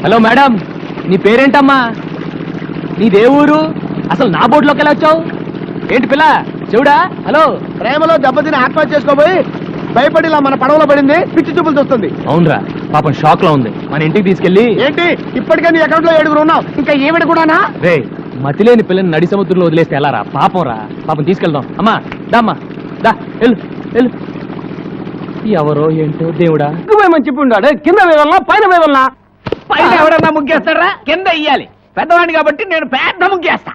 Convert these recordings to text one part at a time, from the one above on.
Hello madam, నీ పేరేంటమ్మా? నీదే ఊరు? అసలు నా బోర్డులోకి ఎలా వచ్చావు? ఏంటి పిల్ల చెవుడా? హలో, ప్రేమలో దెబ్బతిని ఆత్మహత్య చేసుకోబోయి భయపడిలా మన పడవలో పడింది, పిచ్చి చూపులు చూస్తుంది. అవునరా, పాపం షాక్ లో ఉంది. మన ఇంటికి తీసుకెళ్ళి. ఏంటి ఇప్పటికే నీ అకౌంట్ లో 7 ఉన్నావు, ఇంకా ఈవిడ కూడానా? రే, మతిలేని పిల్లని నడి సముద్రంలో వదిలేస్తే ఎలా రా? పాపం రా, పాపం తీసుకెళ్దాం. అమ్మా దామ్మా దా, వెళ్ళు వెళ్ళు. ఎవరో ఏంటో దేవుడా. మంచి ఉన్నాడు, కింద వేదల్లా పైన వేదల్లా. పైన ఎవరన్నా ముగ్గేస్తారా? కింద ఇయ్యాలి. పెద్దవాడిని కాబట్టి నేను పెద్ద ముగ్గేస్తా.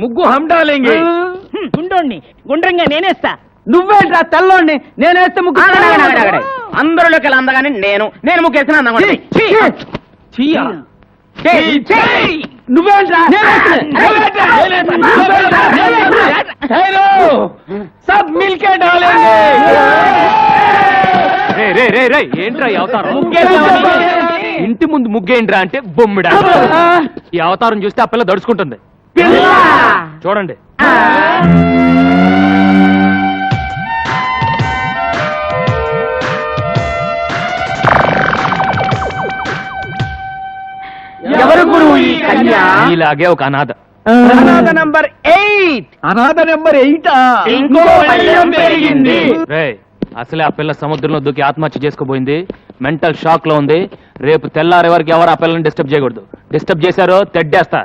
ముగ్గు హండాలేంగి. గుండోణ్ణి గుండ్రంగా నేనేస్తా. నువ్వేంట్రా తెల్లోండి, నేనేస్తే ముగ్గు. అందరిలోకి అందగానే నేను ముగ్గేస్తున్నా అందగా. నువ్వేంట్రా? సబ్ మిల్కే డాలేంగే. ఏంట్రా ఈ అవతారం? ఇంటి ముందు ముగ్గేంట్రా అంటే బొమ్మిడా. ఈ అవతారం చూస్తే ఆ పిల్ల దడుచుకుంటుంది. చూడండి. ఎవరు గురువు ఈ కన్య? ఇలాగే ఒక అనాథ. అనాథ నంబర్ 8. అనాథ నెంబర్ 8. ఇంకో పళ్ళెం పెరిగింది. రే, అసలే ఆ పిల్ల సముద్రంలో దూకి ఆత్మహత్య చేసుకోబోయింది. మెంటల్ షాక్ లో ఉంది. రేపు తెల్లారే వరకు ఎవరు ఆ పిల్లని డిస్టర్బ్ చేయకూడదు. డిస్టర్బ్ చేశారో తెడ్డేస్తా.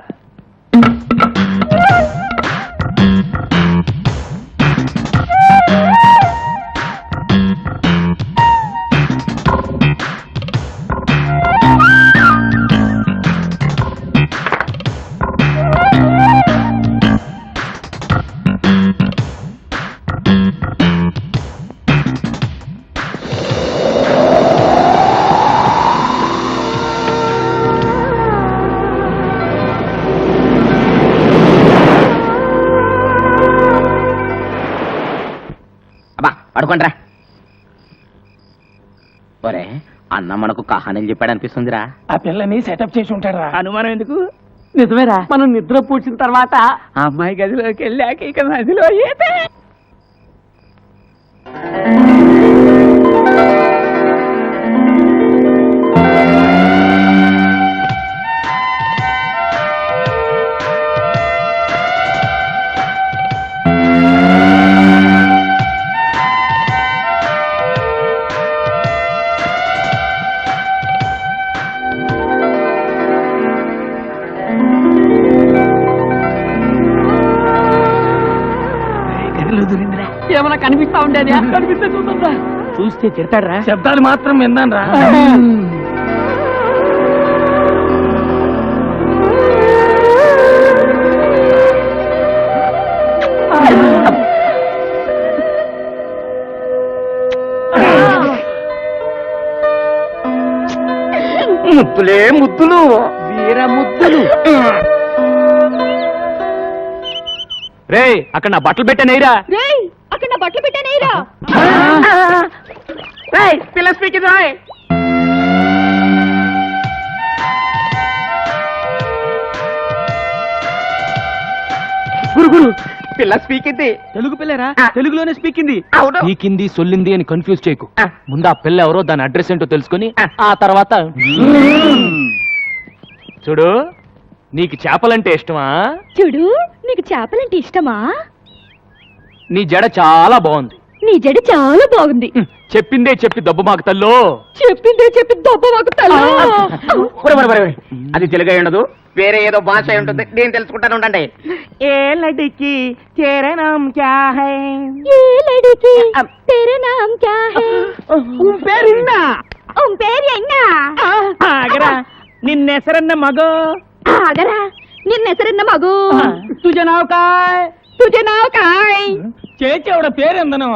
పడుకోండిరా. ఒరే, అన్న మనకు కహానీలు చెప్పాడు అనిపిస్తుందిరా. ఆ పిల్లని సెటప్ చేసి ఉంటారా? అనుమానం ఎందుకు? నిజమేరా, మనం నిద్ర పూడ్చిన తర్వాత ఆ అమ్మాయి గదిలోకి వెళ్ళాక ఇక నదిలో ఈతే. ఏమైనా కనిపిస్తా ఉండేది? కనిపిస్తే చూద్దా. చూస్తే తిడతాడ్రా. శబ్దాలు మాత్రం విన్నాను రా. ముద్దులే ముద్దులు, వీర ముద్దులు. రే, అక్కడ నా బట్టలు పెట్టానేరా. అక్కడ నా బట్టలు పెట్టానేరా. పిల్ల స్పీకింగ్ రాయ్. గురు పిల్ల స్పీకింది. తెలుగు పిల్లరా? తెలుగులోనే స్పీకింది. పీకింది సొల్లింది అని కన్ఫ్యూజ్ చేయకు. ముందు ఆ పిల్ల ఎవరో, దాని అడ్రస్ ఏంటో తెలుసుకుని ఆ తర్వాత చూడు. నీకు చేపలంటే ఇష్టమా? చూడు, నీకు చేపలంటే ఇష్టమా? నీ జడ చాలా బాగుంది. నీ జడ చాలా బాగుంది. చెప్పిందే చెప్పి దెబ్బ మాకు తల్లో. చెప్పిందే చెప్పి దొబ్బ వాగుతాను. అది తెలుగు అయి ఉండదు, వేరే ఏదో భాష అయి ఉంటుంది. నేను తెలుసుకుంటాను ఉండండి. ఏ లడికి చేరనాం క్యా హై? ఏ లడికి तेरा नाम क्या है? పేరిన్నా పేరు ఎన్నా? ఆగరా, నిన్నెసరన్న మగో. ఆగరా, నిన్న ಹೆಸರನ್ನ మగు. తుజ నావ్ కాయ్? తుజ నావ్ కాయ్? చేచేవడ పేరెందనో?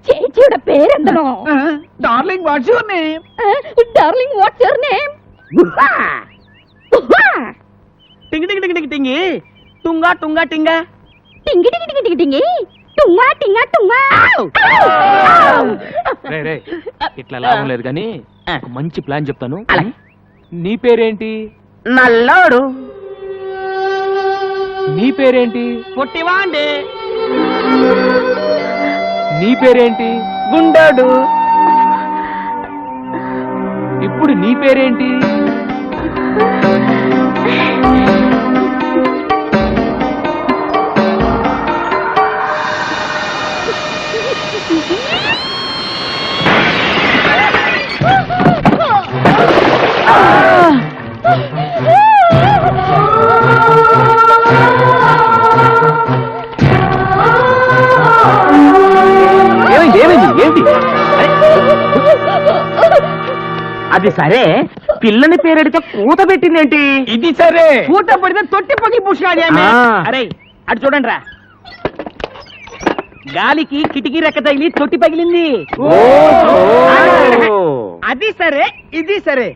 చేచేవడ పేరెందనో? Darling what's your name? Darling what's your name? టింగి టింగి టింగి టింగి టుంగా టుంగా టింగా టింగి టింగి టింగి టింగి టింగి టుంగా టింగా టుంగా. రే, ఇట్లా లాభం లేదు కానీ మంచి ప్లాన్ చెప్తాను. నీ పేరేంటి? నల్లోడు. నీ పేరేంటి? పొట్టివా అండి నీ పేరేంటి? గుండాడు ఇప్పుడు నీ పేరేంటి? ఏమైంది ఏమైంది ఏంటి అది సరే పిల్లని పేరెడితే కూత పెట్టిందేంటి? ఇది సరే. కూత పడితే తొట్టి పగిలి పూసినాడు ఏమి? అరే అటు చూడండి రా, గాలికి కిటికీ రెక్క తగిలి తొట్టి పగిలింది. అది సరే ఇది సరే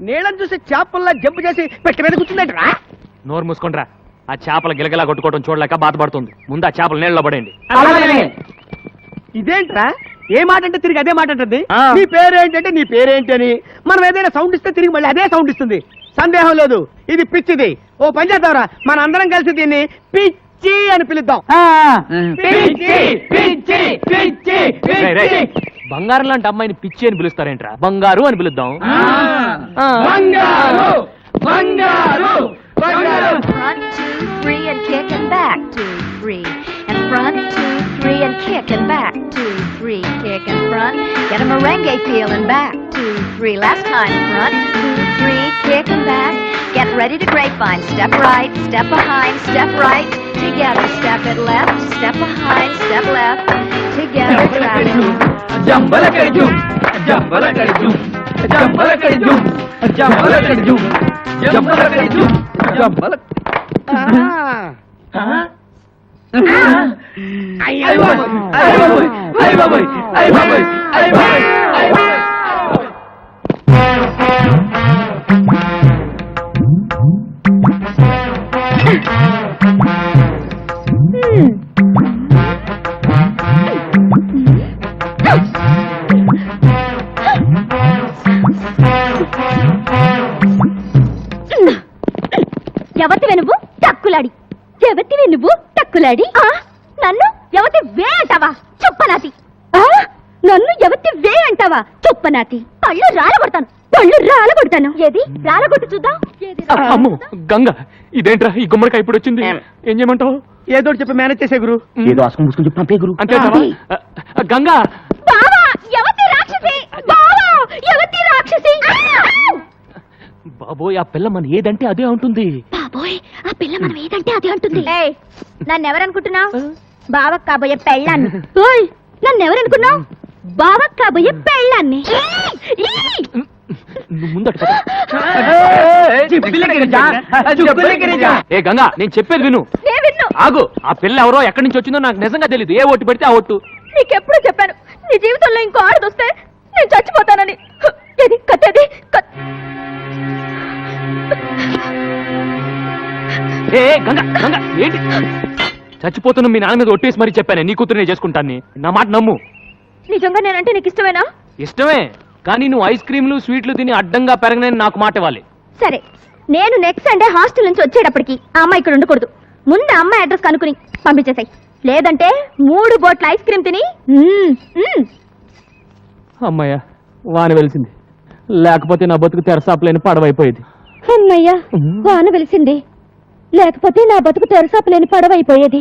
నీళ్ళని చూసి చేపల్లా జంపు చేసి పెట్టి మీద కూర్చుందంటరా. నోరు మూసుకుండ్రా. ఆ చేపల గిలగిలా కొట్టుకోవడం చూడలేక బాధపడుతుంది. ముందు ఆ చేపలు నీళ్ళలో పడేయండి. ఇదేంట్రా ఏ మాట అంటే తిరిగి అదే మాట అంటుంది. ఆ. నీ పేరేంటంటే నీ పేరేంటి అని మనం ఏదైనా సౌండ్ ఇస్తే తిరిగి మళ్ళీ అదే సౌండ్ ఇస్తుంది. సందేహం లేదు ఇది పిచ్చిది. ఓ పని చేద్దాంరా, మన అందరం కలిసి దీన్ని పిచ్చి అని పిలుద్దాం. పిచ్చి పిచ్చి పిచ్చి రేయ్, రేయ్. బంగారం లాంటి అమ్మాయిని పిచ్చి అని పిలుస్తారేంట్రా? బంగారు అని పిలుద్దాం. బంగారు బంగారు బంగారు. Front, 2, 3, and kick and back, 2, 3. And front, 2, 3, and kick and back, 2, 3. Kick and front, get a merengue feel and back, 2, 3. Last time, front, 2, 3, kick and back. Get ready to grapevine. Step right, step behind, step right. Together, step it left, step behind, step left. Together, traveling. Jambalakadi Jambalakadi Jambalakadi Jambalakadi Jambalakadi Jambala ఎవతివే నువ్వు టక్కులాడి? ఎవతివే నువ్వు టక్కులాడి? నన్ను ఎవతి వే అంటావా? చుప్పనాతి. నన్ను ఎవతి వే అంటావా? చుప్పనాతి. పళ్ళు రాలగొడతాను, పళ్ళు రాలగొడతాను. ఏది రాలగొట్టు చూద్దాం. ఏది అమ్మో గంగ, ఇదేంట్రా ఈ గుమ్మడికాయ ఇప్పుడు వచ్చింది? ఏం చేయమంటావు? ఏదో ఒకటి చెప్పి మేనేజ్ చేసే గురు. ఏదో అసుకు ముసుకుని చెప్పి పంపే గురు. అంతే గంగా. బావా ఎవతి రాక్షసి! బావా ఎవతి రాక్షసి! బాబోయ్, ఆ పిల్ల మన ఏదంటే అదే ఉంటుంది. బాబోయ్, ఆ పిల్ల మనం ఏదంటే అదే అంటుంది. నన్ను ఎవరనుకుంటున్నావు? బావకు కాబోయే పెళ్ళాన్ని. ఓయ్, నన్ను ఎవరనుకున్నావు? బావకు కాబోయే పెళ్ళాన్ని. నువ్వు ముందట పద. ఏ గంగా, నేను చెప్పేది విను. నేను విన్ను. ఆగు. ఆ పిల్ల ఎవరో ఎక్కడి నుంచి వచ్చిందో నాకు నిజంగా తెలియదు. ఏ ఓటు పెడితే ఆ ఓటు. నీకెప్పుడు చెప్పాను నీ జీవితంలో ఇంకో ఆడదొస్తే నేను చచ్చిపోతానని. ఏది కత్తేది ఏ గంగా గంగా ఏంటి? చచ్చిపోతున్న మీ నాన్న మీద ఒట్టేసి మరీ చెప్పానే నీ కూతురునే చేసుకుంటాను. నా మాట నమ్ము. నిజంగా నేనంటే నీకు ఇష్టమేనా? ఇష్టమే, కానీ నువ్వు ఐస్ క్రీమ్లు స్వీట్లు తిని అడ్డంగా పెరగనని నాకు మాట ఇవ్వాలి. సరే, నేను నెక్స్ట్ సండే హాస్టల్ నుంచి వచ్చేటప్పటికి ఆ అమ్మాయి ఇక్కడ ఉండకూడదు. ముందు ఆ అమ్మాయి అడ్రస్ కనుక్కుని పంపించేసాయి. లేదంటే 3 బోట్ల ఐస్ క్రీమ్ తిని అమ్మయ్య, వాన వెలిసింది. లేకపోతే నా బతుకు తెరసాపలేని పడవైపోయేది. అమ్మయ్యా, వాన వెలిసింది. లేకపోతే నా బతుకు తెరసాపలేని పడవైపోయేది.